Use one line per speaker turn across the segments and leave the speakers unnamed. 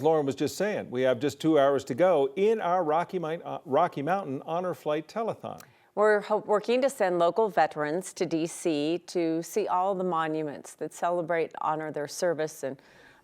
Lauren was just saying, we have just 2 hours to go in our Rocky Mountain Honor Flight Telethon.
We're working to send local veterans to D.C. to see all the monuments that celebrate and honor their service and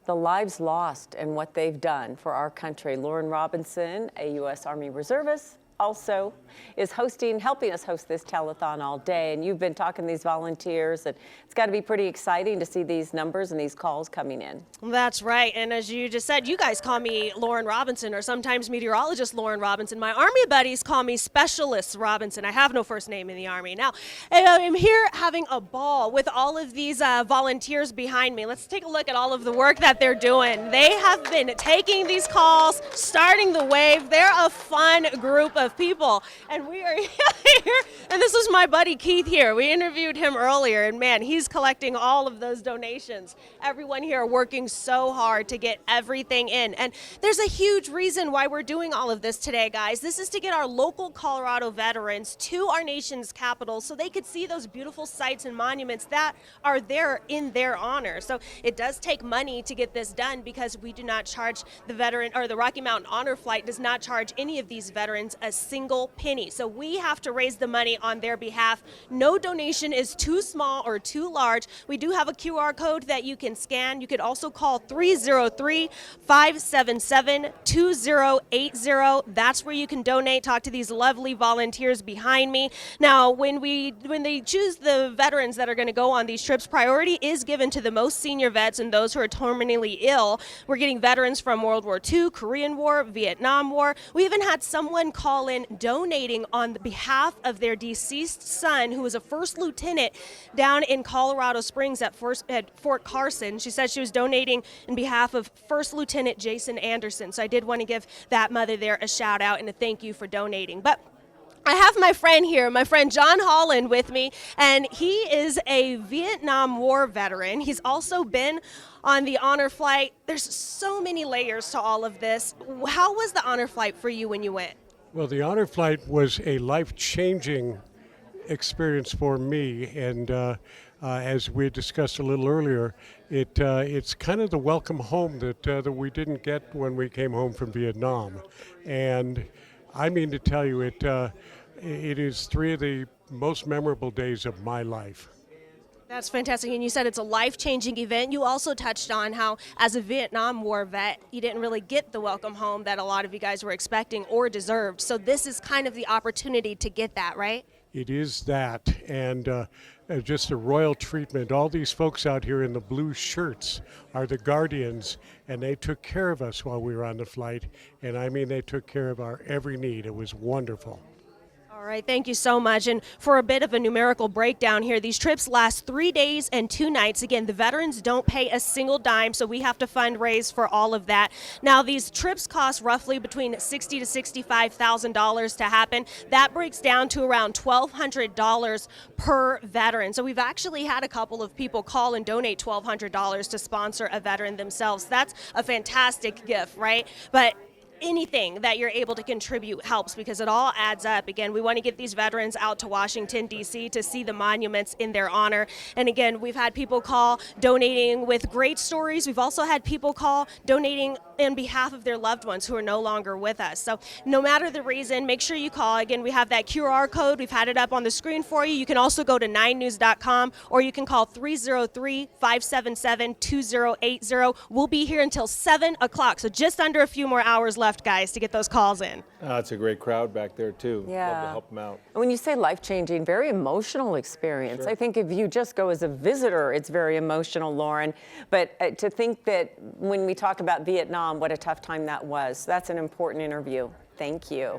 the lives lost and what they've done for our country. Lauren Robinson, a U.S. Army reservist, also is helping us host this telethon all day. And you've been talking to these volunteers, and it's got to be pretty exciting to see these numbers and these calls coming in.
That's right. And as you just said, you guys call me Lauren Robinson, or sometimes meteorologist Lauren Robinson. My Army buddies call me Specialist Robinson. I have no first name in the Army. Now, I'm here having a ball with all of these volunteers behind me. Let's take a look at all of the work that they're doing. They have been taking these calls, starting the wave. They're a fun group of people, and we are here, and this is my buddy Keith here. We interviewed him earlier, and man, he's collecting all of those donations. Everyone here working so hard to get everything in, and there's a huge reason why we're doing all of this today, guys. This is to get our local Colorado veterans to our nation's capital so they could see those beautiful sites and monuments that are there in their honor. So it does take money to get this done, because we do not charge the veteran, or the Rocky Mountain Honor Flight does not charge any of these veterans a single penny. So we have to raise the money on their behalf. No donation is too small or too large. We do have a QR code that you can scan. You could also call 303-577-2080. That's where you can donate. Talk to these lovely volunteers behind me. Now, when they choose the veterans that are going to go on these trips, priority is given to the most senior vets and those who are terminally ill. We're getting veterans from World War II, Korean War, Vietnam War. We even had someone call in donating on the behalf of their deceased son, who was a first lieutenant down in Colorado Springs at Fort Carson. She said she was donating in behalf of First Lieutenant Jason Anderson. So I did want to give that mother there a shout out and a thank you for donating. But I have my friend here, my friend John Holland, with me, and he is a Vietnam War veteran. He's also been on the honor flight. There's so many layers to all of this. How was the honor flight for you when you went?
Well, the honor flight was a life-changing experience for me, and as we discussed a little earlier, it's kind of the welcome home that we didn't get when we came home from Vietnam. And I mean to tell you, it is 3 of the most memorable days of my life.
That's fantastic. And you said it's a life-changing event. You also touched on how, as a Vietnam War vet, you didn't really get the welcome home that a lot of you guys were expecting or deserved. So this is kind of the opportunity to get that, right?
It is that, and just a royal treatment. All these folks out here in the blue shirts are the guardians, and they took care of us while we were on the flight. And I mean, they took care of our every need. It was wonderful.
All right, thank you so much. And for a bit of a numerical breakdown here, these trips last 3 days and 2 nights. Again, the veterans don't pay a single dime, so we have to fundraise for all of that. Now, these trips cost roughly between $60,000 to $65,000 to happen. That breaks down to around $1,200 per veteran. So we've actually had a couple of people call and donate $1,200 to sponsor a veteran themselves. That's a fantastic gift, right? But anything that you're able to contribute helps, because it all adds up. Again, we want to get these veterans out to Washington, D.C. to see the monuments in their honor. And again, we've had people call donating with great stories. We've also had people call donating in behalf of their loved ones who are no longer with us. So no matter the reason, make sure you call. Again, we have that QR code. We've had it up on the screen for you. You can also go to 9news.com, or you can call 303-577-2080. We'll be here until 7 o'clock, so just under a few more hours left, guys, to get those calls in.
It's a great crowd back there, too.
Yeah.
Love to help them out.
And when you say life-changing, very emotional experience.
Sure.
I think if you just go as a visitor, it's very emotional, Lauren. But to think that when we talk about Vietnam, what a tough time that was, that's an important interview. Thank you.